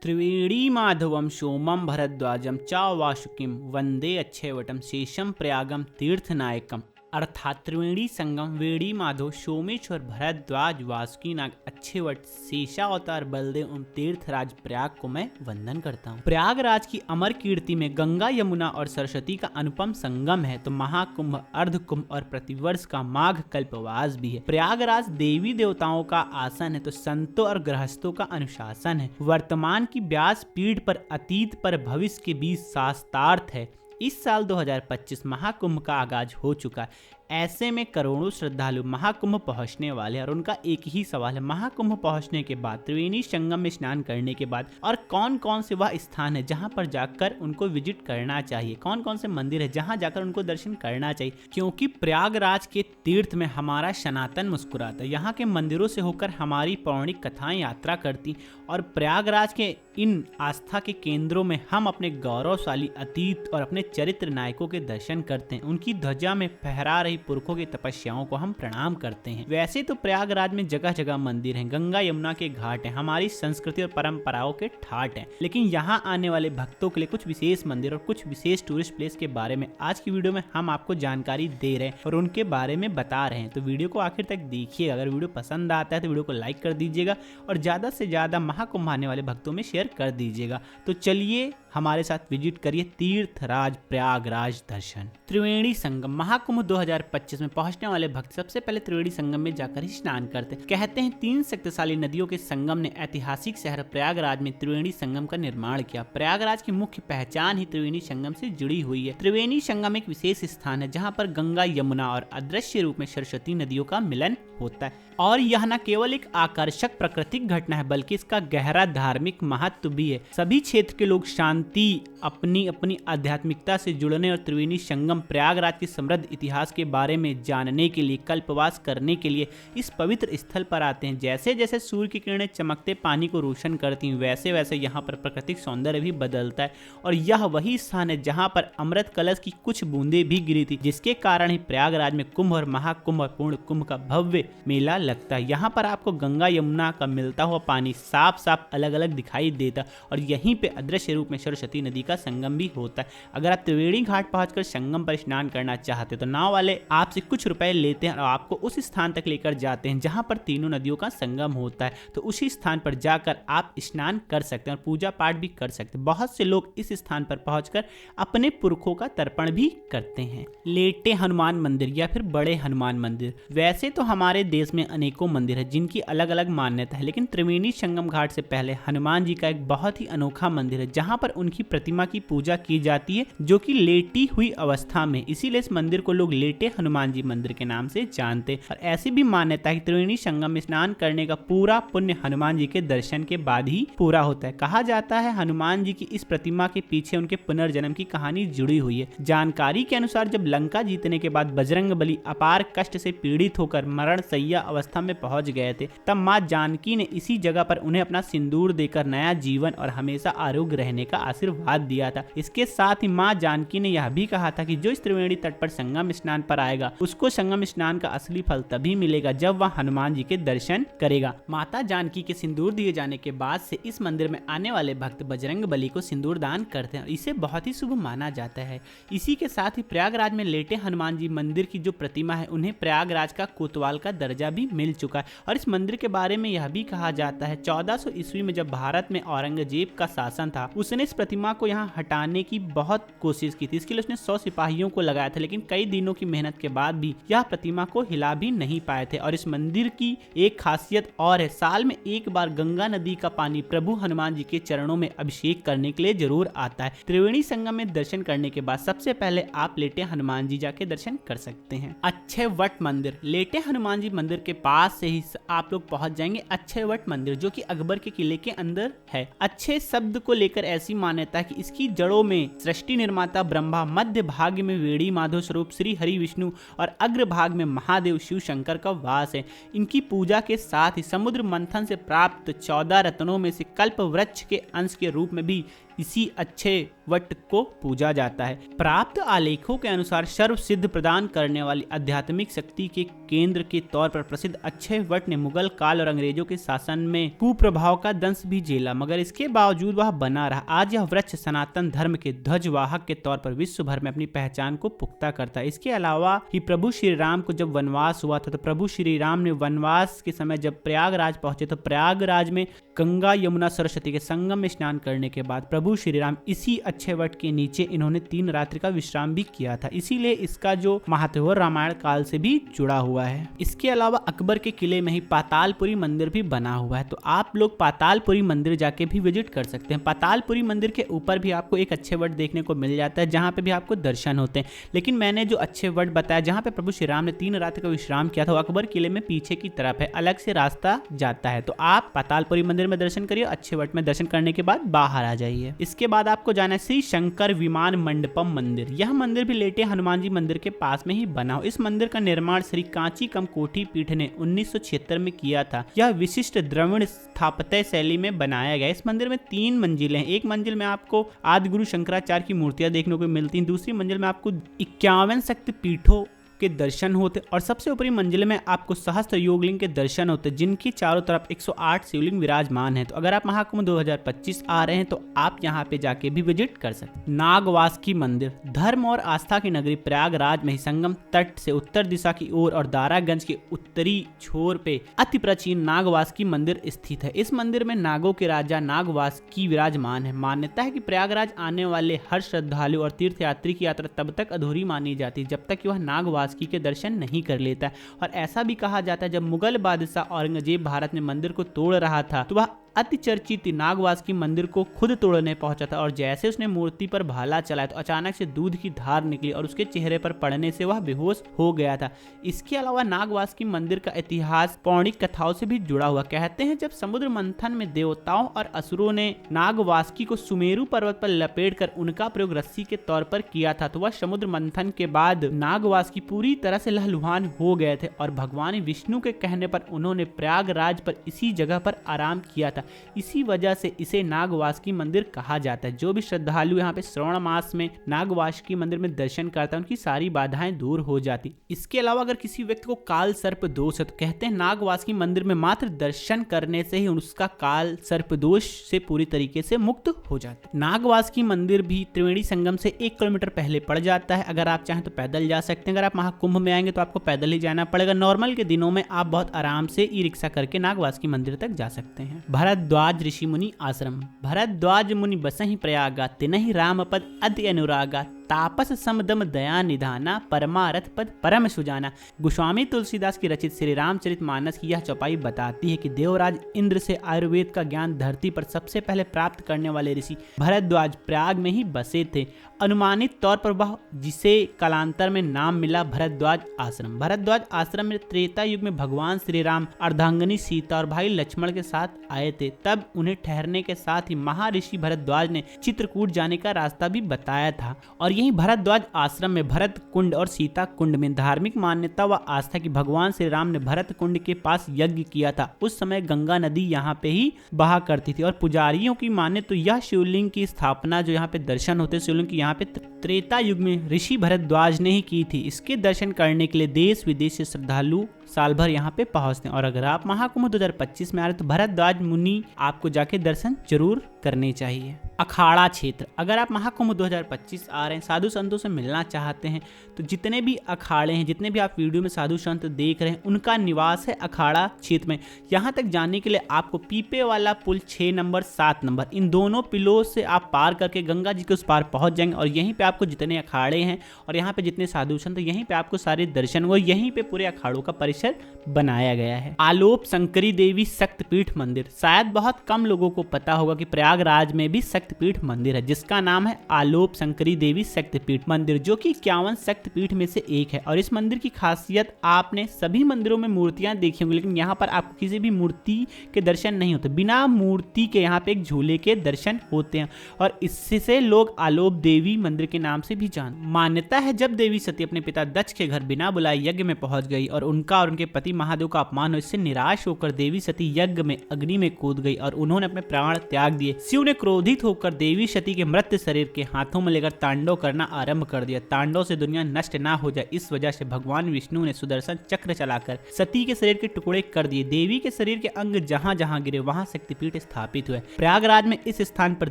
त्रिवेणी माधवम सोमम भरद्वाजम च वासुकिम वंदे अक्षयवटम शेषम प्रयागम तीर्थनायकम। अर्थात त्रिवेणी संगम, वेणी माधव, सोमेश्वर, भरद्वाज, वासुकीनाग, अक्षयवट, शेषावतार बलदेव एवं तीर्थराज प्रयाग को मैं वंदन करता हूँ। प्रयागराज की अमर कीर्ति में गंगा, यमुना और सरस्वती का अनुपम संगम है, तो महाकुंभ, अर्धकुंभ और प्रतिवर्ष का माघ कल्पवास भी है। प्रयागराज देवी देवताओं का आसन है, तो संतों और गृहस्थों का अनुशासन है। वर्तमान की व्यास पीठ पर अतीत पर भविष्य के बीच शास्त्रार्थ है। इस साल 2025 महाकुंभ का आगाज हो चुका है। ऐसे में करोड़ों श्रद्धालु महाकुंभ पहुंचने वाले हैं और उनका एक ही सवाल है, महाकुंभ पहुंचने के बाद, त्रिवेणी संगम में स्नान करने के बाद और कौन कौन से वह स्थान है जहां पर जाकर उनको विजिट करना चाहिए, कौन कौन से मंदिर है जहां जाकर उनको दर्शन करना चाहिए। क्योंकि प्रयागराज के तीर्थ में हमारा सनातन मुस्कुराता है। यहाँ के मंदिरों से होकर हमारी पौराणिक कथाएं यात्रा करती और प्रयागराज के इन आस्था के केंद्रों में हम अपने गौरवशाली अतीत और अपने चरित्र नायकों के दर्शन करते हैं। उनकी ध्वजा में फहरा रही पुरखों की तपस्याओं को हम प्रणाम करते हैं। वैसे तो प्रयागराज में जगह जगह मंदिर हैं, गंगा यमुना के घाट हैं, हमारी संस्कृति और परंपराओं के ठाट हैं, लेकिन यहाँ आने वाले भक्तों के लिए कुछ विशेष मंदिर और कुछ विशेष टूरिस्ट प्लेस के बारे में आज की वीडियो में हम आपको जानकारी दे रहे हैं और उनके बारे में बता रहे हैं। तो वीडियो को आखिर तक देखिए। अगर वीडियो पसंद आता है तो वीडियो को लाइक कर दीजिएगा और ज्यादा से ज्यादा महाकुंभ आने वाले भक्तों में शेयर कर दीजिएगा। तो चलिए हमारे साथ विजिट करिए तीर्थराज प्रयागराज दर्शन। त्रिवेणी संगम, महाकुंभ 2025 में पहुंचने वाले भक्त सबसे पहले त्रिवेणी संगम में जाकर ही स्नान करते हैं। कहते हैं 3 शक्तिशाली नदियों के संगम ने ऐतिहासिक शहर प्रयागराज में त्रिवेणी संगम का निर्माण किया। प्रयागराज की मुख्य पहचान ही त्रिवेणी संगम से जुड़ी हुई है। त्रिवेणी संगम एक विशेष स्थान है जहाँ पर गंगा, यमुना और अदृश्य रूप में सरस्वती नदियों का मिलन होता है। और यह न केवल एक आकर्षक प्राकृतिक घटना है बल्कि इसका गहरा धार्मिक महत्व भी है। सभी क्षेत्र के लोग शांति, अपनी अपनी आध्यात्मिकता से जुड़ने और त्रिवेणी संगम प्रयागराज के समृद्ध इतिहास के बारे में जानने के लिए, कल्पवास करने के लिए इस पवित्र स्थल पर आते हैं। जैसे जैसे सूर्य की किरणें चमकते पानी को रोशन करती हैं, वैसे वैसे यहाँ पर प्राकृतिक सौंदर्य भी बदलता है और यह वही स्थान है जहाँ पर अमृत कलश की कुछ बूंदें भी गिरी थी, जिसके कारण ही प्रयागराज में कुंभ और महाकुंभ और पूर्ण कुंभ का भव्य मेला लगता है। यहाँ पर आपको गंगा यमुना का मिलता हुआ पानी साफ साफ अलग अलग दिखाई देता और यहीं पे अदृश्य रूप में सरस्वती नदी का संगम भी होता है। अगर आप त्रिवेणी घाट पहुंचकर संगम पर स्नान करना चाहते तो नाव वाले आपसे कुछ रुपए लेते हैं और आपको उस स्थान तक लेकर जाते हैं जहां पर तीनों नदियों का संगम होता है। तो उसी स्थान पर जाकर आप स्नान कर सकते हैं और पूजा पाठ भी कर सकते हैं। बहुत से लोग इस स्थान पर पहुंचकर अपने पुरखों का तर्पण भी करते हैं। लेटे हनुमान मंदिर या फिर बड़े हनुमान मंदिर, वैसे तो हमारे देश में अनेकों मंदिर है जिनकी अलग अलग मान्यता है, लेकिन त्रिवेणी संगम घाट से पहले हनुमान जी का एक बहुत ही अनोखा मंदिर है जहां पर उनकी प्रतिमा की पूजा की जाती है जो कि लेटी हुई अवस्था में, इसीलिए इस मंदिर को लोग लेटे हनुमान जी मंदिर के नाम से जानते हैं। और ऐसी भी मान्यता है कि त्रिवेणी संगम में स्नान करने का पूरा पुण्य हनुमान जी के दर्शन के बाद ही पूरा होता है। कहा जाता है हनुमान जी की इस प्रतिमा के पीछे उनके पुनर्जन्म की कहानी जुड़ी हुई है। जानकारी के अनुसार जब लंका जीतने के बाद बजरंगबली अपार कष्ट से पीड़ित होकर मरण सैया अवस्था में पहुंच गए थे, तब माँ जानकी ने इसी जगह पर उन्हें अपना सिंदूर देकर नया जीवन और हमेशा आरोग्य रहने का आशीर्वाद दिया था। इसके साथ ही माँ जानकी ने यह भी कहा था कि जो इस त्रिवेणी तट पर संगम स्नान पर आएगा उसको संगम स्नान का असली फल तभी मिलेगा जब वह हनुमान जी के दर्शन करेगा। माता जानकी के सिंदूर दिए जाने के बाद से इस मंदिर में आने वाले भक्त बजरंगबली को सिंदूर दान करते हैं और इसे बहुत ही शुभ माना जाता है। इसी के साथ ही प्रयागराज में लेटे हनुमान जी मंदिर की जो प्रतिमा है उन्हें प्रयागराज का कोतवाल का दर्जा भी मिल चुका है। और इस मंदिर के बारे में यह भी कहा जाता है 1400 ईस्वी में जब भारत में औरंगजेब का शासन था, उसने इस प्रतिमा को यहाँ हटाने की बहुत कोशिश की थी। इसके लिए उसने 100 सिपाहियों को लगाया था, लेकिन कई दिनों की मेहनत के बाद भी यह प्रतिमा को हिला भी नहीं पाए थे। और इस मंदिर की एक खासियत और है, साल में एक बार गंगा नदी का पानी प्रभु हनुमान जी के चरणों में अभिषेक करने के लिए जरूर आता है। त्रिवेणी संगम में दर्शन करने के बाद सबसे पहले आप लेटे हनुमान जी जाके दर्शन कर सकते हैं। अक्षयवट मंदिर, लेटे हनुमान जी मंदिर के पास से ही आप लोग पहुंच जाएंगे अक्षयवट मंदिर, जो कि अकबर के किले के अंदर है। अच्छे शब्द को लेकर ऐसी मान्यता है कि इसकी जड़ों में सृष्टि निर्माता ब्रह्मा, मध्य भाग में वेणी माधव स्वरूप श्री हरि विष्णु और अग्र भाग में महादेव शिव शंकर का वास है। इनकी पूजा के साथ ही समुद्र मंथन से प्राप्त 14 रत्नों में से कल्प वृक्ष के अंश के रूप में भी इसी अच्छे वट को पूजा जाता है। प्राप्त आलेखों के अनुसार सर्व सिद्ध प्रदान करने वाली आध्यात्मिक शक्ति के केंद्र के तौर पर प्रसिद्ध अक्षय वट ने मुगल काल और अंग्रेजों के शासन में कुप्रभाव का दंश भी झेला, मगर इसके बावजूद वह बना रहा। आज यह वृक्ष सनातन धर्म के ध्वजवाहक के तौर पर विश्व भर में अपनी पहचान को पुख्ता करता है। इसके अलावा ही प्रभु श्री राम को जब वनवास हुआ था तो प्रभु श्री राम ने वनवास के समय जब प्रयागराज पहुंचे तो प्रयागराज में गंगा यमुना सरस्वती के संगम में स्नान करने के बाद प्रभु श्री राम इसी अच्छे वट के नीचे इन्होंने 3 रात्रि का विश्राम भी किया था। इसीलिए इसका जो महत्व रामायण काल से भी जुड़ा हुआ है। इसके अलावा अकबर के किले में ही पातालपुरी मंदिर भी बना हुआ है, तो आप लोग पातालपुरी मंदिर जाके भी विजिट कर सकते हैं। पातालपुरी मंदिर के ऊपर भी आपको एक अच्छे वट देखने को मिल जाता है जहाँ पे भी आपको दर्शन होते हैं। लेकिन मैंने जो अच्छे वट बताया जहाँ पे प्रभु श्री राम ने 3 रात्रि का विश्राम किया था, वो अकबर किले में पीछे की तरफ है, अलग से रास्ता जाता है। तो आप पातालपुरी मंदिर में दर्शन करिए, अच्छे वट में दर्शन करने के बाद बाहर आ जाइए। इसके बाद आपको जाना है श्री शंकर विमान मंडपम मंदिर। यह मंदिर भी लेटे हनुमान जी मंदिर के पास में ही बना हो। इस मंदिर का निर्माण श्री कांची कमकोठी पीठ ने 1976 में किया था। यह विशिष्ट द्रविड़ स्थापत्य शैली में बनाया गया। इस मंदिर में 3 मंजिलें हैं। एक मंजिल में आपको आदि गुरु शंकराचार्य की मूर्तियां देखने को मिलती हैं, दूसरी मंजिल में आपको 51 शक्ति पीठों के दर्शन होते और सबसे ऊपरी मंजिल में आपको सहस्त्र योगलिंग के दर्शन होते जिनकी चारों तरफ 108 शिवलिंग विराजमान है। तो अगर आप महाकुंभ 2025 आ रहे हैं तो आप यहाँ पे जाके भी विजिट कर सकते हैं। नागवासुकी मंदिर धर्म और आस्था की नगरी प्रयागराज में ही संगम तट से उत्तर दिशा की ओर और दारागंज के उत्तरी छोर पे अति प्राचीन नागवासुकी मंदिर स्थित है। इस मंदिर में नागों के राजा नागवासुकी विराजमान है। मान्यता है कि प्रयागराज आने वाले हर श्रद्धालु और तीर्थयात्री की यात्रा तब तक अधूरी मानी जाती है जब तक कि वह नागवासुकी के दर्शन नहीं कर लेता है। और ऐसा भी कहा जाता है जब मुगल बादशाह औरंगजेब भारत में मंदिर को तोड़ रहा था तो वह अति चर्चित नागवासुकी मंदिर को खुद तोड़ने पहुंचा था और जैसे उसने मूर्ति पर भाला चलाया तो अचानक से दूध की धार निकली और उसके चेहरे पर पड़ने से वह बेहोश हो गया था। इसके अलावा नागवासुकी मंदिर का इतिहास पौराणिक कथाओं से भी जुड़ा हुआ। कहते हैं जब समुद्र मंथन में देवताओं और असुरों ने नागवासुकी को सुमेरु पर्वत पर लपेटकर उनका प्रयोग रस्सी के तौर पर किया था तो वह समुद्र मंथन के बाद नागवासुकी पूरी तरह से लहलुहान हो गए थे और भगवान विष्णु के कहने पर उन्होंने प्रयागराज पर इसी जगह पर आराम किया था। इसी वजह से इसे नागवासुकी मंदिर कहा जाता है। जो भी श्रद्धालु यहाँ पे श्रावण मास में नागवासुकी मंदिर में दर्शन करता है उनकी सारी बाधाएं दूर हो जाती। इसके अलावा अगर किसी व्यक्ति को काल सर्प दोष है तो कहते हैं नागवासुकी मंदिर में मात्र दर्शन करने से ही उसका काल सर्प दोष से पूरी तरीके से मुक्त हो जाता है। नागवासुकी मंदिर भी त्रिवेणी संगम से 1 किलोमीटर पहले पड़ जाता है। अगर आप चाहें तो पैदल जा सकते हैं। अगर आप महाकुंभ में आएंगे तो आपको पैदल ही जाना पड़ेगा। नॉर्मल के दिनों में आप बहुत आराम से ई रिक्शा करके नागवासुकी मंदिर तक जा सकते हैं। भरद्वाज ऋषि मुनि आश्रम। भरद्वाज मुनि बसहि प्रयागा तिनहि रामपद अति अनुरागा तापस समदम दया निधाना परमारथ पद परम सुजाना। गोस्वामी तुलसीदास की रचित श्री रामचरित मानस की यह चौपाई बताती है कि देवराज इंद्र से आयुर्वेद का ज्ञान धरती पर सबसे पहले प्राप्त करने वाले ऋषि भरद्वाज प्रयाग में ही बसे थे। अनुमानित तौर पर वह जिसे कालांतर में नाम मिला भरद्वाज आश्रम। भरद्वाज आश्रम में त्रेता युग में भगवान श्री राम अर्धांगिनी सीता और भाई लक्ष्मण के साथ आए थे। तब उन्हें ठहरने के साथ ही महर्षि भरद्वाज ने चित्रकूट जाने का रास्ता भी बताया था। और यही भरद्वाज आश्रम में भरत कुंड और सीता कुंड में धार्मिक मान्यता व आस्था की भगवान श्री राम ने भरत कुंड के पास यज्ञ किया था। उस समय गंगा नदी यहाँ पे ही बहा करती थी और पुजारियों की माने तो यह शिवलिंग की स्थापना जो यहाँ पे दर्शन होते शिवलिंग की यहाँ पे त्रेता युग में ऋषि भरद्वाज ने ही की थी। इसके दर्शन करने के लिए देश विदेश से श्रद्धालु साल भर यहाँ पे पहुंचते हैं। और अगर आप महाकुंभ 2025 में आ रहे तो भरद्वाज मुनि आपको जाके दर्शन जरूर करने चाहिए। अखाड़ा क्षेत्र। अगर आप महाकुंभ 2025 आ रहे हैं, साधु संतों से मिलना चाहते हैं तो जितने भी अखाड़े हैं, जितने भी आप वीडियो में साधु संत देख रहे हैं, उनका निवास है अखाड़ा क्षेत्र में। यहाँ तक जाने के लिए आपको पीपे वाला पुल 6 नंबर 7 नंबर इन दोनों पुलों से आप पार करके गंगा जी के उस पार पहुंच जाएंगे और यहीं पे आपको जितने अखाड़े हैं और यहाँ पे जितने साधु संत यहीं पे आपको सारे दर्शन हुए। यहीं पे पूरे अखाड़ों का परिसर बनाया गया है। आलोप शंकरी देवी शक्तिपीठ मंदिर। शायद बहुत कम लोगों को पता होगा कि प्रयागराज में भी शक्तिपीठ मंदिर है जिसका नाम है आलोप शंकरी देवी शक्तिपीठ मंदिर, जो कि 51 शक्तिपीठ में से एक है। और इस मंदिर की खासियत, आपने सभी मंदिरों में मूर्तियां देखी होंगी लेकिन यहाँ पर आपको किसी भी मूर्ति के दर्शन नहीं होते। बिना मूर्ति के यहाँ पे एक झूले के दर्शन होते हैं और इससे लोग आलोप देवी मंदिर के नाम से भी जान। मान्यता है जब देवी सती अपने पिता दक्ष के घर बिना बुलाए यज्ञ में पहुंच गई और उनका और और उनके पति महादेव का अपमान हो। इससे निराश होकर देवी सती यज्ञ में अग्नि में कूद गई और उन्होंने अपने प्राण त्याग दिए। शिव ने क्रोधित होकर देवी सती के मृत शरीर के हाथों में लेकर तांडव करना आरंभ कर दिया। तांडव से दुनिया नष्ट ना हो जाए, इस वजह से भगवान विष्णु ने सुदर्शन चक्र चलाकर सती के शरीर के टुकड़े कर दिए। देवी के शरीर के अंग जहां जहां गिरे वहां शक्तिपीठ स्थापित हुए। प्रयागराज में इस स्थान पर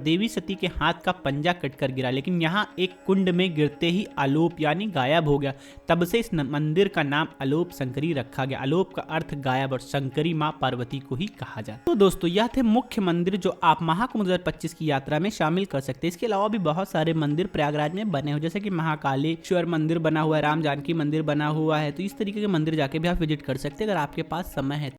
देवी सती के हाथ का पंजा कटकर गिरा, लेकिन यहाँ एक कुंड में गिरते ही आलोप यानी गायब हो गया। तब से इस मंदिर का नाम आलोप शंकरी रखा गया। आलोप का अर्थ गायब और शंकरी माँ पार्वती को ही कहा जाता है। तो दोस्तों यह थे मुख्य मंदिर जो आप महाकुंभ 2025 की यात्रा में शामिल कर सकते हैं। इसके अलावा भी बहुत सारे मंदिर प्रयागराज में बने हुए, जैसे कि महाकालेश्वर मंदिर बना हुआ है, राम जानकी मंदिर बना हुआ है। तो इस तरीके के मंदिर जाके भी आप विजिट कर सकते हैं अगर आपके पास समय है।